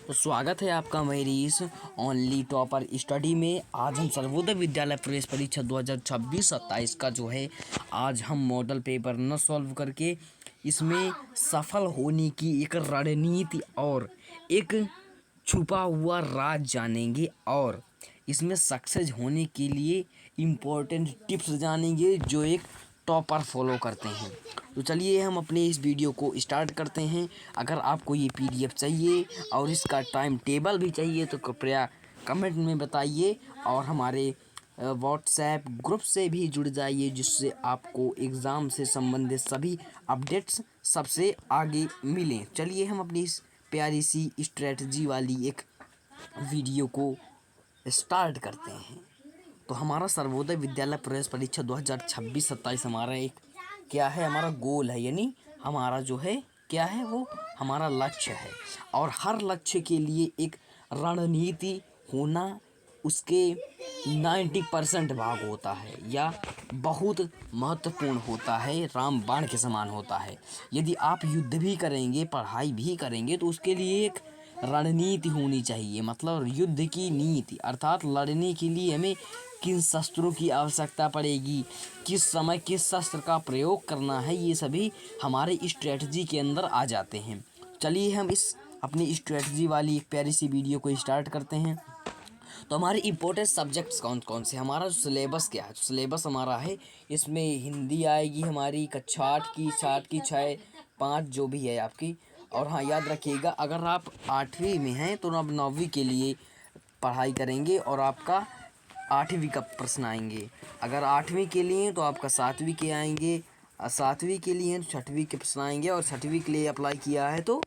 तो स्वागत है आपका मेरी इस ओनली टॉपर स्टडी में। आज हम सर्वोदय विद्यालय प्रवेश परीक्षा 2026-27 का जो है आज हम मॉडल पेपर न सॉल्व करके इसमें सफल होने की एक रणनीति और एक छुपा हुआ राज जानेंगे और इसमें सक्सेस होने के लिए इम्पोर्टेंट टिप्स जानेंगे जो एक टॉपर फॉलो करते हैं। तो चलिए हम अपने इस वीडियो को स्टार्ट करते हैं। अगर आपको ये पीडीएफ चाहिए और इसका टाइम टेबल भी चाहिए तो कृपया कमेंट में बताइए और हमारे व्हाट्सएप ग्रुप से भी जुड़ जाइए, जिससे आपको एग्ज़ाम से संबंधित सभी अपडेट्स सबसे आगे मिलें। चलिए हम अपनी इस प्यारी सी स्ट्रेटजी वाली एक वीडियो को स्टार्ट करते हैं। तो हमारा सर्वोदय विद्यालय प्रवेश परीक्षा 2026-27 हमारा एक क्या है, हमारा गोल है, यानी हमारा जो है क्या है वो हमारा लक्ष्य है। और हर लक्ष्य के लिए एक रणनीति होना उसके 90% भाग होता है या बहुत महत्वपूर्ण होता है, रामबाण के समान होता है। यदि आप युद्ध भी करेंगे, पढ़ाई भी करेंगे, तो उसके लिए एक रणनीति होनी चाहिए। मतलब युद्ध की नीति, अर्थात लड़ने के लिए हमें किन शस्त्रों की आवश्यकता पड़ेगी, किस समय किस शस्त्र का प्रयोग करना है, ये सभी हमारे स्ट्रेटजी के अंदर आ जाते हैं। चलिए हम इस अपनी स्ट्रेटजी वाली एक प्यारी सी वीडियो को स्टार्ट करते हैं। तो हमारे इम्पोर्टेंट सब्जेक्ट्स कौन कौन से, हमारा जो सिलेबस क्या है, सिलेबस हमारा है इसमें हिंदी आएगी हमारी कक्षा 8 की 6 5 जो भी है आपकी। और हाँ, याद रखिएगा अगर आप 8वीं में हैं तो अब 9वीं के लिए पढ़ाई करेंगे और आपका 8वीं का प्रश्न आएंगे। अगर 8वीं के लिए तो आपका 7वीं के आएंगे, 7वीं के लिए तो 6वीं के प्रश्न आएंगे, और 6वीं के लिए अप्लाई किया है तो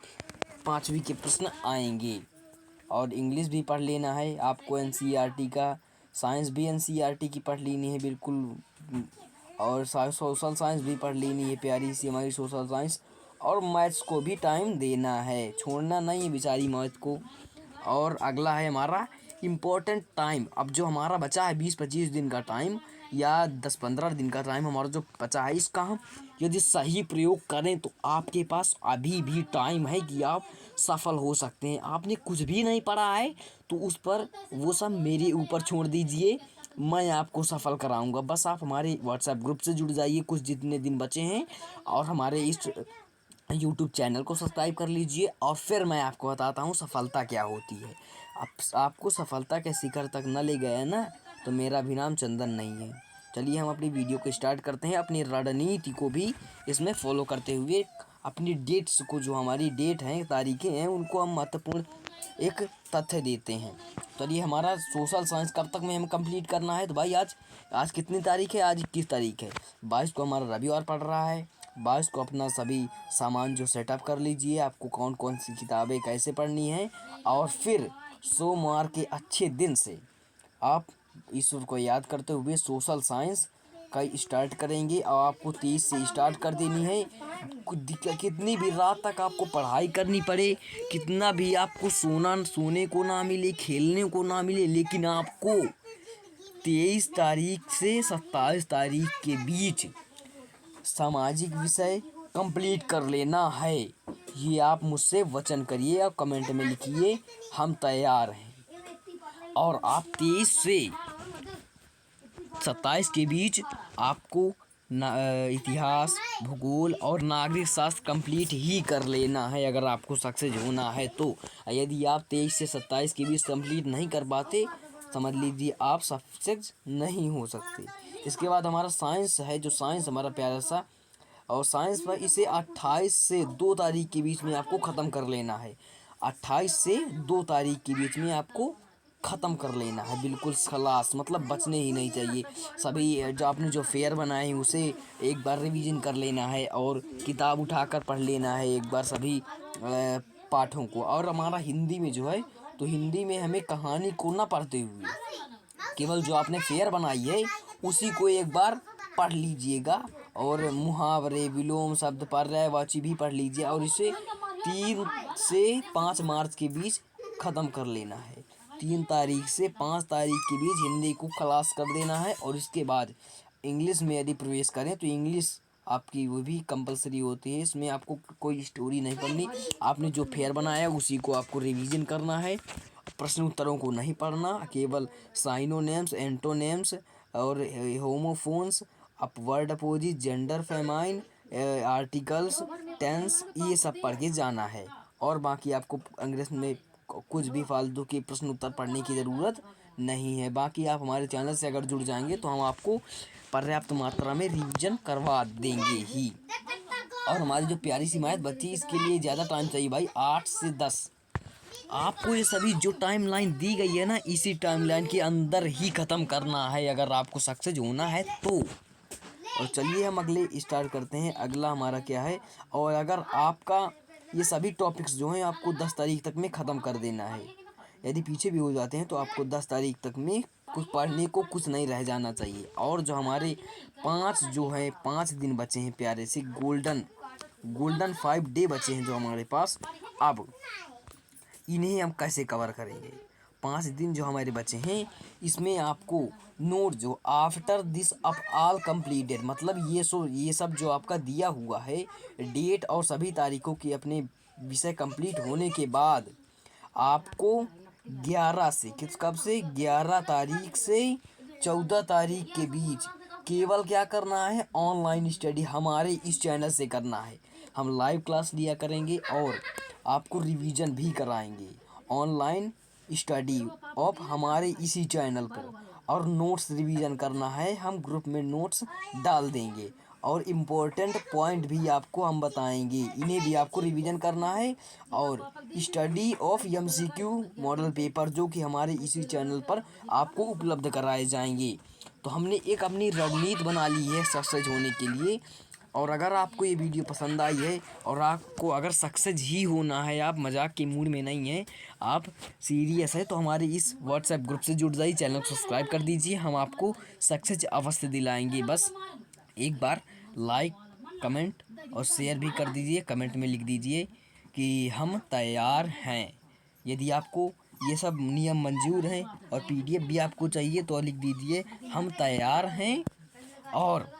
5वीं के प्रश्न आएंगे। और इंग्लिश भी पढ़ लेना है आपको, एनसीईआरटी का। साइंस भी एनसीईआरटी की पढ़ लेनी है बिल्कुल। और सोशल साइंस भी पढ़ लेनी है, प्यारी सी हमारी सोशल साइंस। और मैथ्स को भी टाइम देना है, छोड़ना नहीं है बेचारी मैथ को। और अगला है हमारा इम्पोर्टेंट टाइम। अब जो हमारा बचा है 20-25 दिन का टाइम या 10-15 दिन का टाइम हमारा जो बचा है, इसका हम यदि सही प्रयोग करें तो आपके पास अभी भी टाइम है कि आप सफल हो सकते हैं। आपने कुछ भी नहीं पढ़ा है तो उस पर वो सब मेरे ऊपर छोड़ दीजिए, मैं आपको सफल कराऊंगा। बस आप हमारे व्हाट्सएप ग्रुप से जुड़ जाइए कुछ जितने दिन बचे हैं, और हमारे इस यूट्यूब चैनल को सब्सक्राइब कर लीजिए। और फिर मैं आपको बताता हूँ सफलता क्या होती है। आपको सफलता के शिखर तक न ले गए ना तो मेरा भी नाम चंदन नहीं है। चलिए हम अपनी वीडियो को स्टार्ट करते हैं, अपनी रणनीति को भी इसमें फॉलो करते हुए। अपनी डेट्स को, जो हमारी डेट हैं, तारीखें हैं, उनको हम महत्वपूर्ण एक तथ्य देते हैं। चलिए हमारा सोशल साइंस कब तक में हमें कंप्लीट करना है, तो भाई आज आज कितनी तारीख है, आज 21 तारीख है। 22 को हमारा रविवार पड़ रहा है। 22 को अपना सभी सामान जो सेटअप कर लीजिए, आपको कौन कौन सी किताबें कैसे पढ़नी है। और फिर सोमवार के अच्छे दिन से आप ईश्वर को याद करते हुए सोशल साइंस का स्टार्ट करेंगे। और आपको 30 से स्टार्ट कर देनी है। कितनी भी रात तक आपको पढ़ाई करनी पड़े, कितना भी आपको सोने को ना मिले, खेलने को ना मिले, लेकिन आपको 23 तारीख से 27 तारीख के बीच सामाजिक विषय कंप्लीट कर लेना है। ये आप मुझसे वचन करिए और कमेंट में लिखिए, हम तैयार हैं। और आप 23 से 27 के बीच आपको इतिहास, भूगोल और नागरिक शास्त्र कंप्लीट ही कर लेना है अगर आपको सक्सेस होना है तो। यदि आप 23 से 27 के बीच कंप्लीट नहीं कर पाते, समझ लीजिए आप सक्सेस नहीं हो सकते। इसके बाद हमारा साइंस है, जो साइंस हमारा प्यारा सा, और साइंस पर इसे 28 से 2 तारीख के बीच में आपको ख़त्म कर लेना है। 28 से 2 तारीख के बीच में आपको ख़त्म कर लेना है, बिल्कुल खलास, मतलब बचने ही नहीं चाहिए। सभी जो आपने जो फेयर बनाए हैं उसे एक बार रिवीजन कर लेना है और किताब उठाकर पढ़ लेना है एक बार सभी पाठों को। और हमारा हिंदी में जो है, तो हिंदी में हमें कहानी को ना पढ़ते हुए केवल जो आपने फेयर बनाई है उसी को एक बार पढ़ लीजिएगा। और मुहावरे, विलोम शब्द, पर्यायवाची भी पढ़ लीजिए। और इसे 3 से 5 मार्च के बीच ख़त्म कर लेना है। 3 तारीख से 5 तारीख के बीच हिंदी को खलास कर देना है। और इसके बाद इंग्लिश में यदि प्रवेश करें तो इंग्लिश आपकी वो भी कंपलसरी होती है। इसमें आपको कोई स्टोरी नहीं पढ़नी, आपने जो फेयर बनाया उसी को आपको रिवीजन करना है। प्रश्न उत्तरों को नहीं पढ़ना, केवल साइनोनेम्स, एंटोनेम्स और homophones, upward opposite, gender feminine, articles, tense, ये सब पढ़ के जाना है। और बाकी आपको अंग्रेजी में कुछ भी फालतू के प्रश्न उत्तर पढ़ने की ज़रूरत नहीं है। बाकी आप हमारे चैनल से अगर जुड़ जाएंगे तो हम आपको पर्याप्त मात्रा में रिवीजन करवा देंगे ही। और हमारी जो प्यारी सी मैथ बच्ची, इसके लिए ज़्यादा टाइम चाहिए भाई, 8 से 10। आपको ये सभी जो टाइमलाइन दी गई है ना, इसी टाइमलाइन के अंदर ही ख़त्म करना है अगर आपको सक्सेस होना है तो। और चलिए हम अगले स्टार्ट करते हैं। अगला हमारा क्या है, और अगर आपका ये सभी टॉपिक्स जो हैं आपको 10 तारीख तक में ख़त्म कर देना है। यदि पीछे भी हो जाते हैं तो आपको 10 तारीख तक में कुछ पढ़ने को कुछ नहीं रह जाना चाहिए। और जो हमारे 5 दिन बचे हैं प्यारे से, गोल्डन 5 डे बचे हैं जो हमारे पास, अब इन्हें हम कैसे कवर करेंगे। 5 दिन जो हमारे बचे हैं, इसमें आपको नोट जो after this up all completed, मतलब ये सब जो आपका दिया हुआ है डेट और सभी तारीखों के अपने विषय कंप्लीट होने के बाद, आपको 11 से कब से 11 तारीख से 14 तारीख के बीच केवल क्या करना है, ऑनलाइन स्टडी हमारे इस चैनल से करना है। हम लाइव क्लास लिया करेंगे और आपको रिवीजन भी कराएंगे ऑनलाइन स्टडी ऑफ हमारे इसी चैनल पर। और नोट्स रिवीजन करना है, हम ग्रुप में नोट्स डाल देंगे और इम्पोर्टेंट पॉइंट भी आपको हम बताएंगे, इन्हें भी आपको रिवीजन करना है। और study of MCQ model paper जो कि हमारे इसी चैनल पर आपको उपलब्ध कराए जाएंगे। तो हमने एक अपनी रणनीति बना ली है सक्सेस होने के लिए। और अगर आपको ये वीडियो पसंद आई है और आपको अगर सक्सेस ही होना है, आप मजाक के मूड में नहीं हैं, आप सीरियस है, तो हमारे इस व्हाट्सएप ग्रुप से जुड़ जाइए, चैनल को सब्सक्राइब कर दीजिए। हम आपको सक्सेस अवश्य दिलाएंगे। बस एक बार लाइक, कमेंट और शेयर भी कर दीजिए। कमेंट में लिख दीजिए कि हम तैयार हैं। यदि आपको ये सब नियम मंजूर हैं और पीडीएफ भी आपको चाहिए तो लिख दीजिए हम तैयार हैं। और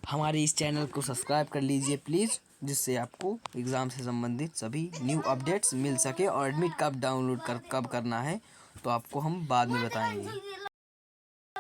हमारे इस चैनल को सब्सक्राइब कर लीजिए प्लीज़, जिससे आपको एग्ज़ाम से संबंधित सभी न्यू अपडेट्स मिल सके। और एडमिट कार्ड डाउनलोड कब करना है तो आपको हम बाद में बताएंगे।